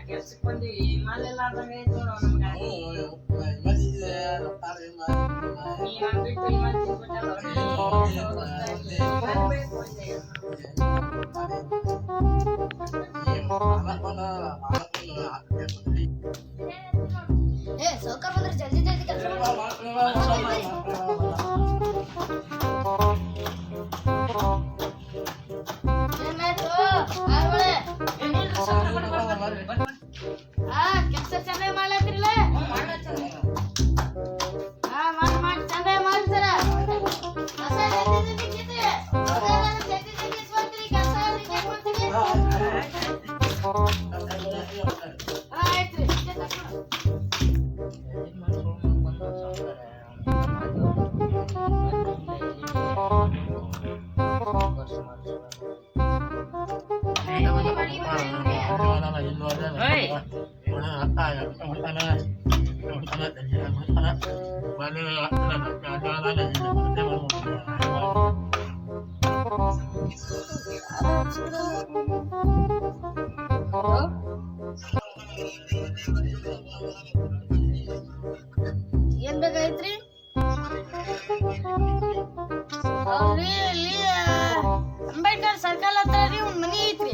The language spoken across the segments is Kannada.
ಕೆಲ್ಸಕ್ಕೆ ಬಂದಿ ಇಮಾಲೆಲ್ಲ ಆದಂಗೆ ಆಯ್ತು ನಮ್ಗೆ ನೀ ನನ್ ಬಿಟ್ಟು ಇಮಾಲ್ ತಿನ್ಬಿಟ್ಟಲ್ಲ ಏ ಸೌಕರ್ ಬಂದ್ರೆ ಜಲ್ದಿ ಜಲ್ದಿ ಕೆಲಸ ಕೆಲಸ ಚೆನ್ನಾಗಿ ಮಾಡ್ಲತ್ರಿಲ್ಲ ಮಾಡಿ ಚೆನ್ನಾಗಿ ಮಾಡ್ತಾರ ಆಯ್ತ್ರಿ ಏನ್ ಬೇಕಾಯ್ತ್ರಿ ಅವ್ರಿ ಇಲ್ಲಿ ಅಂಬೇಡ್ಕರ್ ಸರ್ಕಲ್ ಹತ್ರ ರೀ ಒಂದ್ ಮನಿ ಐತ್ರಿ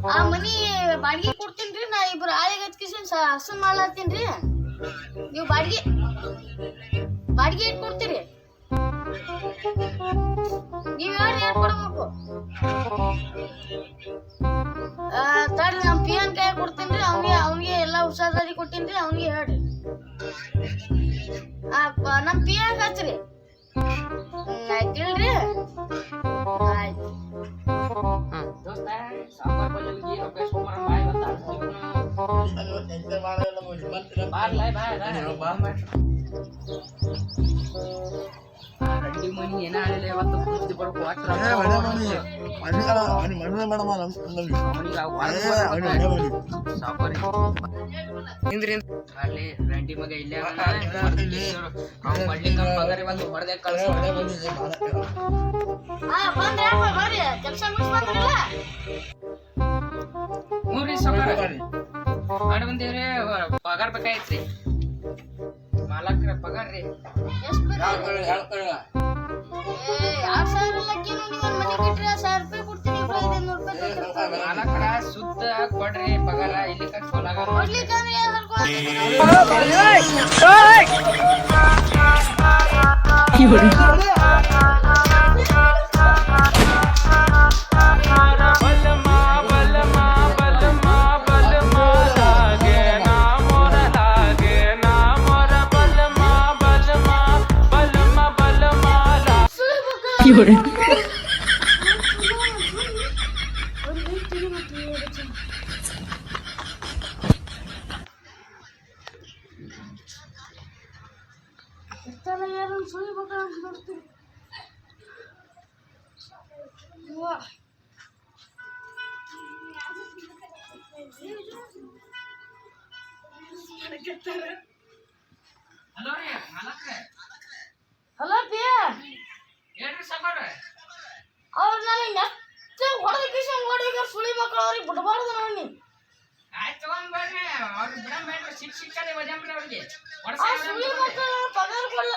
ಆ ಮನಿ ಬಾಡಿಗೆ ಕೊಡ್ತೀನ್ರಿ ನಾ ಇಬ್ರು ಆಳಿಗೆ ಹಚ್ಕಿಸಿನ್ ಹಸನ್ ಮಾಡ್ಲಾತೀನ್ರಿ ನೀವು ಬಾಡಿಗೆ ಇಟ್ ಕೊಡ್ತೀರಿ ನೀವ್ ಹೇಳಿ ಏನ್ ಕೊಡ್ಬೇಕು ತಡ್ರಿ ನಮ್ ಪಿಯನ್ ಕೈ ಕೊಡ್ತೀನ್ರಿ ಅವ್ನಿಗೆ ಎಲ್ಲಾ ಹುಷಾರಾಗಿ ಕೊಟ್ಟಿನ್ರಿ ಅವ್ನಿಗೆ ಹೇಳ್ರಿ ನಮ್ ಪಿಯನ್ ಹಚ್ಚ್ರಿ ಆಯ್ತಿಲ್ರಿ ಆಯ್ತು ದೋಸ್ತ ಸಾಂಬಾರ್ ಬಲ್ಲಿ ರೊಕ್ಕ ಸೋಮವಾರ ಬಾಯ್ ರೆಡ್ಡಿ ಮನಿ ಏನ ಆಗಿಲ್ಲ ಇವತ್ತು ಕುಡಿದು ಬರ್ಬೇಕು ಅಲ್ಲಿ ರೆಡ್ಡಿ ಮಗ ಇಲ್ಲೇ ಪಗಾರಿ ಬಂದು ಹೊಡೆದ ಕಳ್ಸ ಕೆಲಸ ಮುಗಿಸ್ಬಂದ್ರಲ್ಲ ಮೂರ್ರಿ ಸೌಕರ್ಯ ಮಾಡಿ ಬಂದೇವ್ರಿ ಪಗಾರ ಬೇಕಾಯ್ತ್ರಿ ಮಾಲಕ್ರ ಪಗಾರ ರೀ ಎಷ್ಟು 2,000 ಲಕ್ಕೇನು ನಿಮ್ಮ ಮನೆ ಕಟ್ರಿ 1,000 ರೂಪಾಯಿ ಕೊಡ್ತೀನಿ 500 ರೂಪಾಯಿ ಮಾಲಕ್ರ ಸುತ್ತ ಕೊಡ್ರಿ ಪಗಾರ ಇಲ್ಲಿ ಕಟ್ ಸೋಲಾಗ ಕೊಡ್ಲಿಕ್ಕಂದ್ರೆ ಹಲೋ ರೀ ಮಾಲಕ್ರ ಹಲೋ ಪಿಯ ಹೇಳ್ರಿ ಸೌಕರ್ಯ ಅವ್ರು ನನಗೆ ನೆಚ್ಚ ಹೊಡೆದ ಕಿಶನ್ ಹೊಡಿಗ ಸುಳಿ ಮಕ್ಕಳು ಅವ್ರಿಗೆ ಬಿಡಬಾರ್ದು ನೋಡಿ ಆಯ್ತು ತಗೊಂಡ್ ಬರ್ರಿ ಅವ್ರಿಗೆ ಬಿಡ ಬೇಡ್ರಿ ಸಿಕ್ಕದೆ ವಜಂಬ್ರಿ ಅವ್ರಿಗೆ ಸುಳಿ ಮಕ್ಕಳು ಪಗಾರ ಕೊಡಲ್ಲ